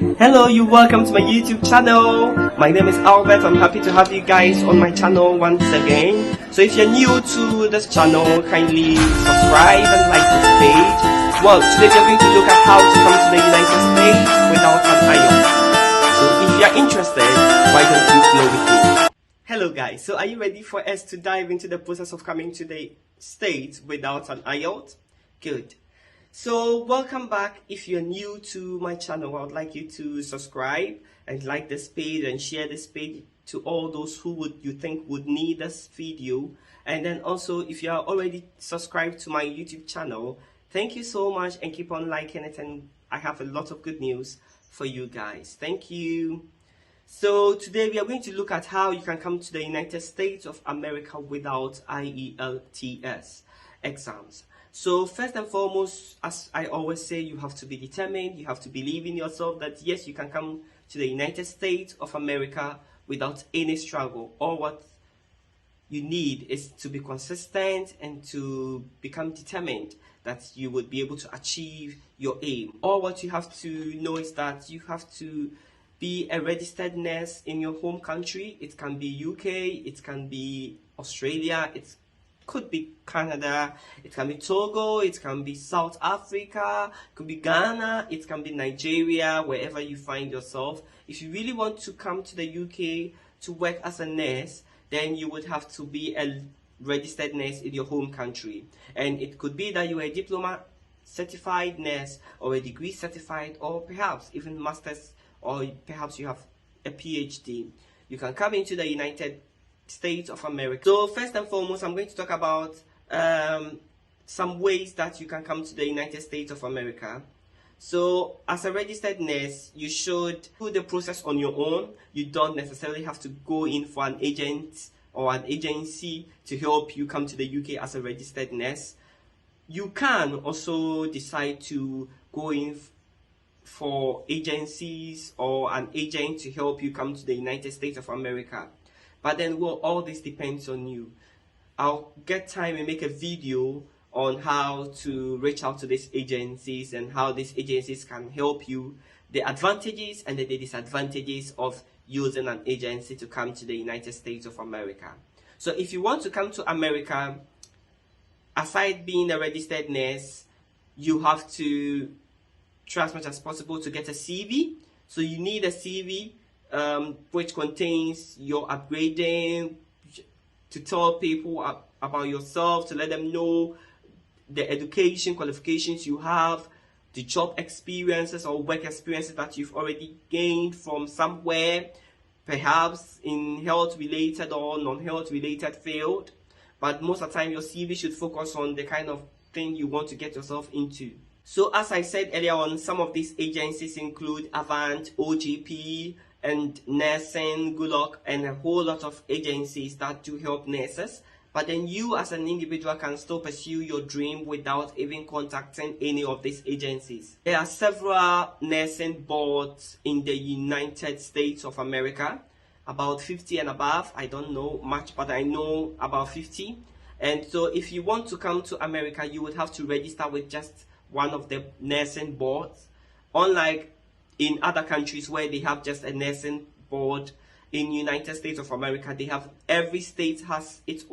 Hello, you welcome to my YouTube channel. My name is Albert. I'm happy to have you guys on my channel once again. So if you're new to this channel, kindly subscribe and like this page. Well, today we're going to look at how to come to the United States without an IELTS. So if you're interested, why don't you flow with me? Hello guys, so are you ready for us to dive into the process of coming to the States without an IELTS? Good. So welcome back. If you're new to my channel, I would like you to subscribe and like this page and share this page to all those who you think would need this video. And then also, if you are already subscribed to my YouTube channel, thank you so much and keep on liking it, and I have a lot of good news for you guys. Thank you. So today we are going to look at how you can come to the United States of America without IELTS exams. So first and foremost, as I always say, you have to be determined. You have to believe in yourself that yes, you can come to the United States of America without any struggle. All what you need is to be consistent and to become determined that you would be able to achieve your aim. All what you have to know is that you have to be a registered nurse in your home country. It can be UK, it can be Australia, it could be Canada, it can be Togo, it can be South Africa, it could be Ghana, it can be Nigeria, wherever you find yourself. If you really want to come to the UK to work as a nurse, then you would have to be a registered nurse in your home country. And it could be that you are a diploma certified nurse or a degree certified, or perhaps even master's, or perhaps you have a PhD. You can come into the United States of America. So first and foremost, I'm going to talk about some ways that you can come to the United States of America. So as a registered nurse, you should do the process on your own. You don't necessarily have to go in for an agent or an agency to help you come to the UK as a registered nurse. You can also decide to go in for agencies or an agent to help you come to the United States of America. But then, well, all this depends on you. I'll get time and make a video on how to reach out to these agencies and how these agencies can help you, the advantages and the disadvantages of using an agency to come to the United States of America. So if you want to come to America, aside being a registered nurse, you have to try as much as possible to get a CV. So you need a CV which contains your upgrading, to tell people about yourself, to let them know the education qualifications you have, the job experiences or work experiences that you've already gained from somewhere, perhaps in health related or non-health related field. But most of the time your CV should focus on the kind of thing you want to get yourself into. So as I said earlier on, some of these agencies include Avant, OGP, and Nursing, Good Luck, and a whole lot of agencies that do help nurses. But then you as an individual can still pursue your dream without even contacting any of these agencies. There are several nursing boards in the United States of America, about 50 and above. I don't know much, but I know about 50. And so if you want to come to America, you would have to register with just one of the nursing boards. Unlike in other countries where they have just a nursing board, in United States of America, they have, every state has its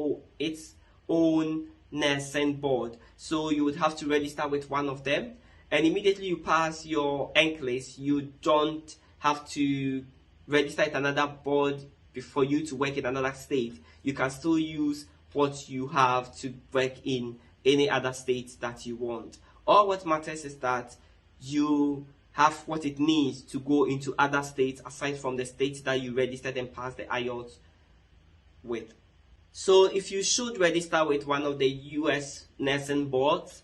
own nursing board. So you would have to register with one of them, and immediately you pass your NCLEX, you don't have to register at another board for you to work in another state. You can still use what you have to work in any other state that you want. All what matters is that you have what it needs to go into other states aside from the states that you registered and passed the IELTS with. So if you should register with one of the US nursing boards,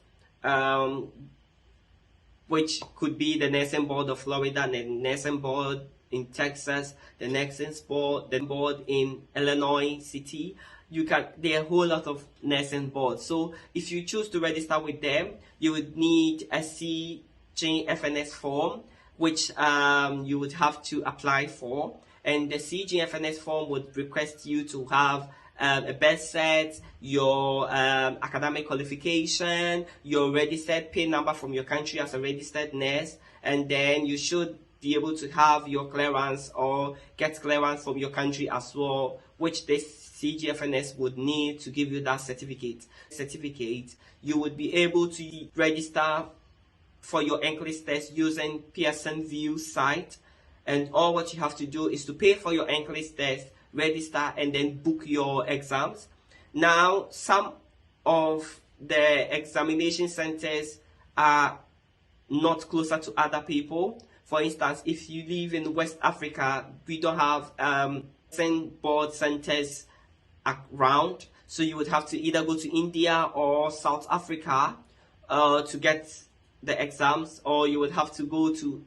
which could be the nursing board of Florida, the nursing board in Texas, the nursing board, the board in Illinois City, there are a whole lot of nursing boards. So if you choose to register with them, you would need a CGFNS form, which you would have to apply for. And the CGFNS form would request you to have a birth cert, your academic qualification, your registered PIN number from your country as a registered nurse, and then you should be able to have your clearance or get clearance from your country as well, which this CGFNS would need to give you that certificate. You would be able to register for your English test using Pearson VUE site, and all what you have to do is to pay for your English test, register, and then book your exams. Now, some of the examination centers are not closer to other people. For instance, if you live in West Africa, we don't have board centers around, so you would have to either go to India or South Africa to get the exams, or you would have to go to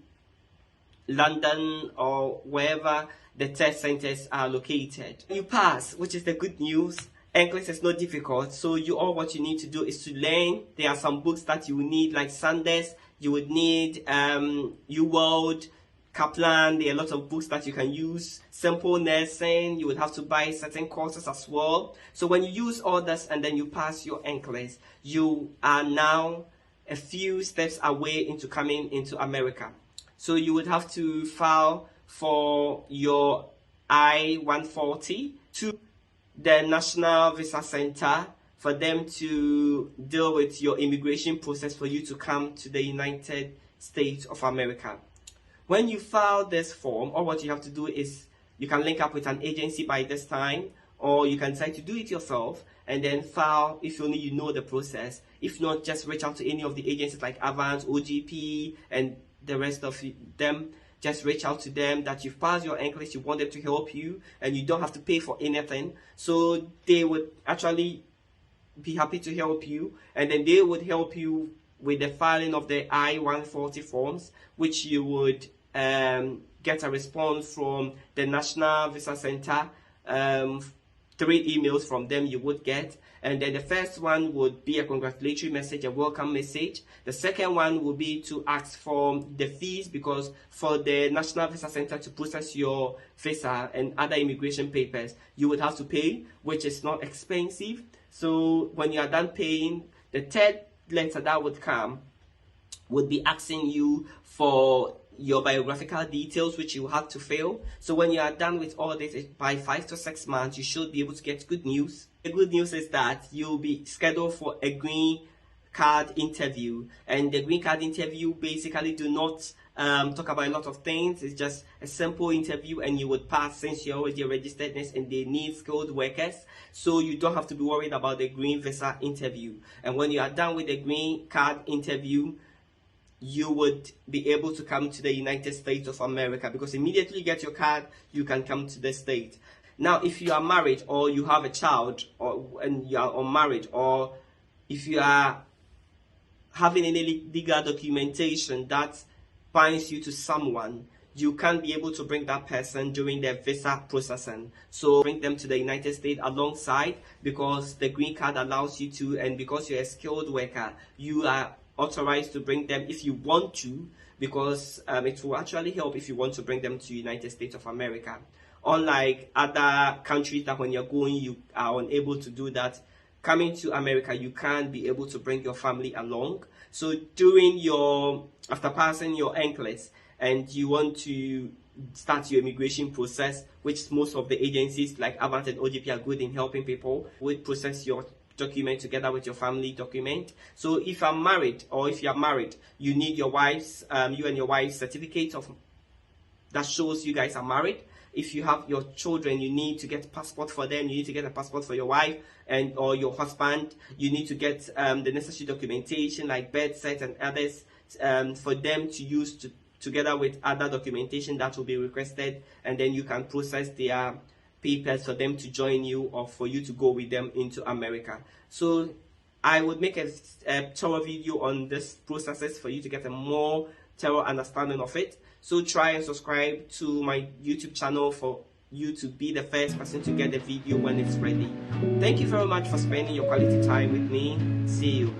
London or wherever the test centers are located. You pass, which is the good news. English is not difficult, so what you need to do is to learn. There are some books that you will need, like Sanders. You would need UWorld, Kaplan. There are a lot of books that you can use. Simple Nursing, you would have to buy certain courses as well. So when you use all this and then you pass your English, you are now a few steps away into coming into America. So you would have to file for your I-140 to the National Visa Center for them to deal with your immigration process for you to come to the United States of America. When you file this form, all what you have to do is you can link up with an agency by this time, or you can try to do it yourself and then file if only you know the process. If not, just reach out to any of the agencies like Avance, OGP, and the rest of them. Just reach out to them that you've passed your English, you want them to help you, and you don't have to pay for anything. So they would actually be happy to help you, and then they would help you with the filing of the I-140 forms, which you would get a response from the National Visa Center. 3 emails from them you would get, and then the first one would be a congratulatory message, a welcome message. The second one will be to ask for the fees, because for the National Visa Center to process your visa and other immigration papers, you would have to pay, which is not expensive. So when you are done paying, the third letter that would come would be asking you for your biographical details, which you have to fill. So when you are done with all this, by 5 to 6 months, you should be able to get good news. The good news is that you'll be scheduled for a green card interview, and the green card interview basically do not talk about a lot of things. It's just a simple interview, and you would pass since you're already a registered nurse and they need skilled workers. So you don't have to be worried about the green visa interview. And when you are done with the green card interview, you would be able to come to the United States of America, because immediately you get your card, you can come to the state. Now, if you are married or you have a child, and you are unmarried, or if you are having any legal documentation that binds you to someone, you can't be able to bring that person during their visa processing. So bring them to the United States alongside, because the green card allows you to, and because you're a skilled worker, you are authorized to bring them if you want to, because it will actually help if you want to bring them to United States of America. Unlike other countries that when you're going, you are unable to do that. Coming to America, you can't be able to bring your family along. So after passing your English and you want to start your immigration process, which most of the agencies like Avant and OGP are good in helping people, would process your document together with your family document. So if I'm married, or if you're married, you need your wife's, you and your wife's certificate that shows you guys are married. If you have your children, you need to get a passport for them. You need to get a passport for your wife or your husband. You need to get the necessary documentation like birth cert and others for them to use together with other documentation that will be requested, and then you can process their papers for them to join you or for you to go with them into America. So I would make a thorough video on this processes for you to get a more thorough understanding of it. So try and subscribe to my YouTube channel for you to be the first person to get the video when it's ready. Thank you very much for spending your quality time with me. See you.